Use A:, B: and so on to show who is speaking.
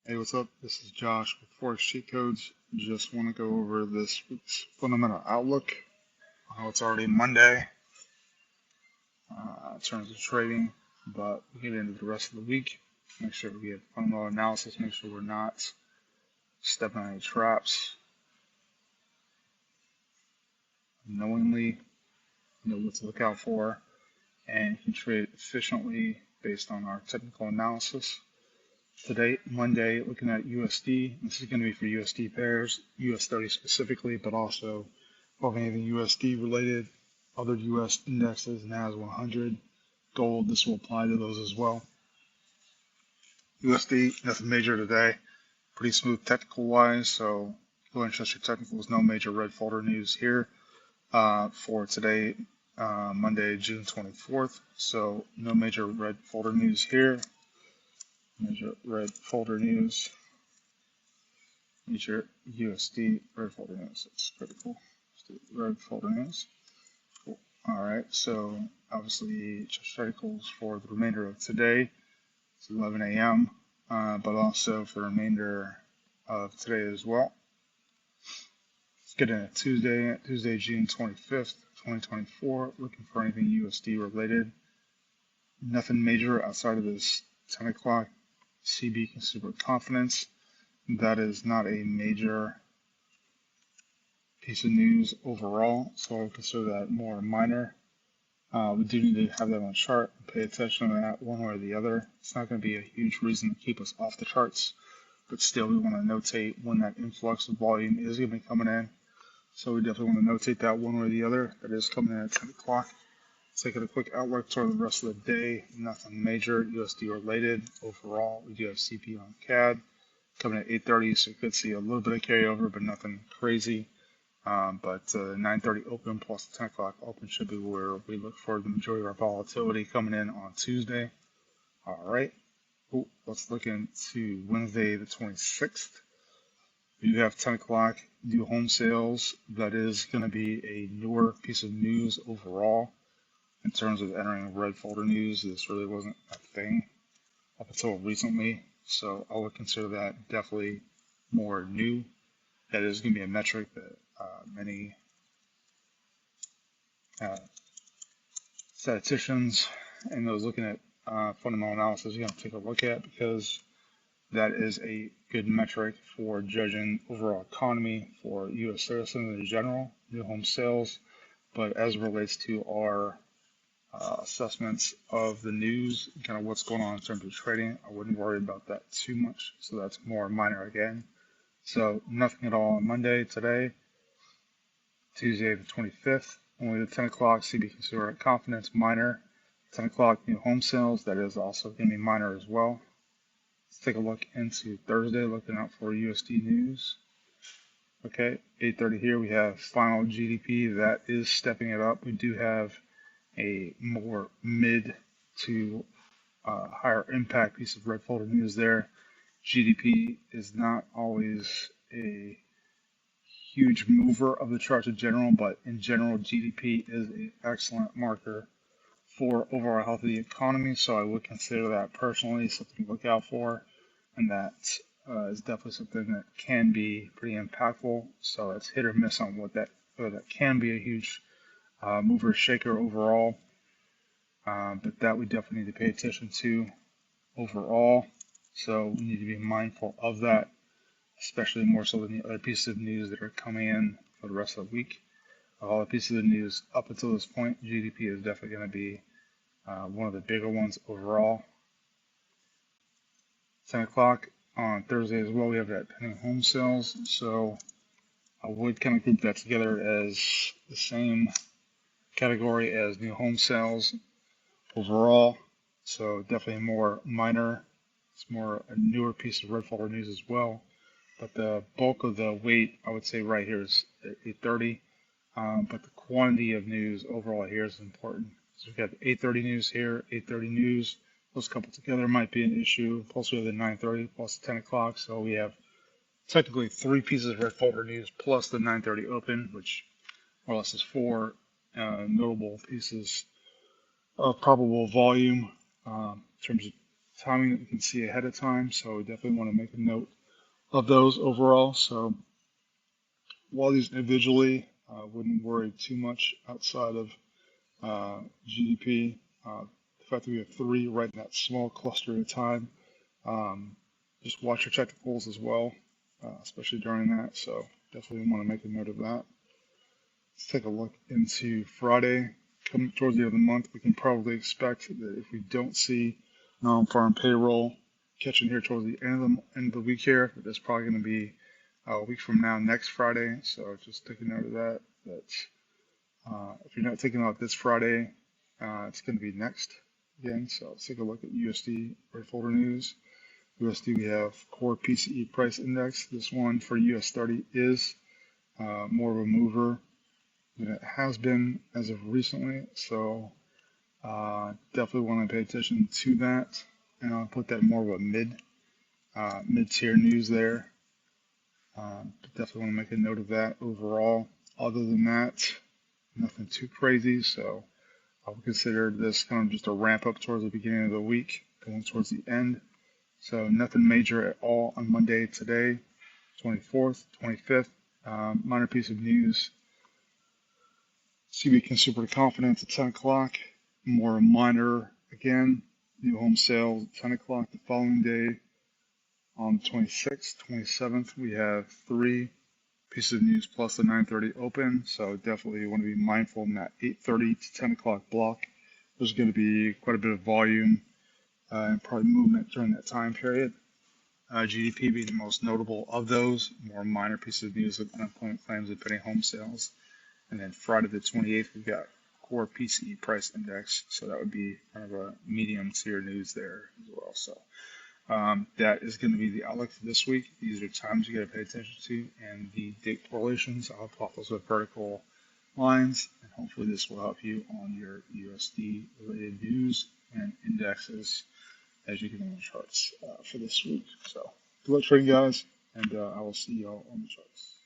A: Hey, what's up? This is Josh with Forex Cheat Codes. Just want to go over this week's fundamental outlook. I know it's already Monday in terms of trading, but we get into the rest of the week. Make sure we get fundamental analysis. Make sure we're not stepping on any traps. Knowingly know what to look out for, and you can trade efficiently based on our technical analysis. Today, Monday, looking at USD. This is going to be for USD pairs, US30 specifically, but also anything USD related, other US indexes, NAS100, gold. This will apply to those as well. USD, nothing major today. Pretty smooth technical wise, so go and check your technicals. No major red folder news here for today, Monday, June 24th. So no major red folder news here. Major red folder news. Major USD red folder news. That's pretty cool. Red folder news. Cool. All right. So obviously, just articles for the remainder of today. It's 11 a.m. But also for the remainder of today as well. Let's get into Tuesday, June 25th, 2024. Looking for anything USD related. Nothing major outside of this 10 o'clock. CB consumer confidence. That is not a major piece of news overall, so I would consider that more minor. We do need to have that on the chart and pay attention to that one way or the other. It's not going to be a huge reason to keep us off the charts, but still we want to notate when that influx of volume is going to be coming in. So we definitely want to notate that one way or the other. That is coming in at 10 o'clock. Taking a quick outlook toward the rest of the day. Nothing major USD related. Overall, we do have CP on CAD coming at 8:30, so you could see a little bit of carryover, but nothing crazy. But 9:30 open plus the 10 o'clock open should be where we look for the majority of our volatility coming in on Tuesday. All right. Cool. Let's look into Wednesday the 26th. We do have 10 o'clock new home sales. That is going to be a newer piece of news overall. In terms of entering red folder news, this really wasn't a thing up until recently, so I would consider that definitely more new. That is going to be a metric that many statisticians and those looking at fundamental analysis are going to take a look at, because that is a good metric for judging overall economy for U.S. citizens in general, new home sales. But as it relates to our assessments of the news, kind of what's going on in terms of trading, I wouldn't worry about that too much. So that's more minor again. So nothing at all on Monday today, Tuesday the 25th. Only the 10 o'clock CB consumer confidence, minor. 10 o'clock new home sales, that is also going to be minor as well. Let's take a look into Thursday, looking out for USD news. Okay, 8:30 here we have final GDP. That is stepping it up. We do have a more mid to higher impact piece of red folder news there. GDP is not always a huge mover of the charts in general, but in general, GDP is an excellent marker for overall health of the economy. So I would consider that personally something to look out for, and that is definitely something that can be pretty impactful. So it's hit or miss on whether that can be a huge mover shaker overall, but that we definitely need to pay attention to overall. So we need to be mindful of that, especially more so than the other pieces of news that are coming in for the rest of the week. All the pieces of news up until this point, GDP is definitely going to be one of the bigger ones overall. 10 o'clock on Thursday as well, we have that pending home sales. So I would kind of group that together as the same category as new home sales overall. So definitely more minor. It's more a newer piece of red folder news as well. But the bulk of the weight, I would say right here is 8:30. But the quantity of news overall here is important. So we've got the 8:30 news here, 8:30 news. Those coupled together might be an issue. Plus we have the 9:30 plus the 10 o'clock. So we have technically three pieces of red folder news plus the 9:30 open, which more or less is four notable pieces of probable volume in terms of timing that we can see ahead of time. So we definitely want to make a note of those overall. So while these individually wouldn't worry too much outside of GDP, the fact that we have three right in that small cluster at a time, just watch your technicals as well, especially during that. So definitely want to make a note of that. Let's take a look into Friday. Coming towards the end of the month, we can probably expect that if we don't see non-farm payroll catching here towards the end of the week here, that's probably going to be a week from now, next Friday. So just take a note of that. If you're not taking out this Friday, it's going to be next again. So let's take a look at USD rate folder news. USD, we have core PCE price index. This one for US30 is more of a mover than it has been as of recently. So definitely want to pay attention to that. And I'll put that more of a mid-tier news there. But definitely want to make a note of that overall. Other than that, nothing too crazy. So I would consider this kind of just a ramp up towards the beginning of the week, going towards the end. So nothing major at all on Monday today, 24th, 25th. Minor piece of news. CB Consumer Confidence at 10 o'clock. More minor again. New home sales at 10 o'clock the following day. On the 26th, 27th, we have three pieces of news plus the 9:30 open. So definitely want to be mindful in that 8:30 to 10 o'clock block. There's going to be quite a bit of volume and probably movement during that time period. GDP being the most notable of those. More minor pieces of news with unemployment claims and pending home sales. And then Friday the 28th, we've got core PCE price index. So that would be kind of a medium tier news there as well. So that is going to be the outlook for this week. These are times you got to pay attention to, and the date correlations. I'll plot those with vertical lines, and hopefully this will help you on your USD related news and indexes as you get on the charts for this week. So good luck trading, guys, and I will see you all on the charts.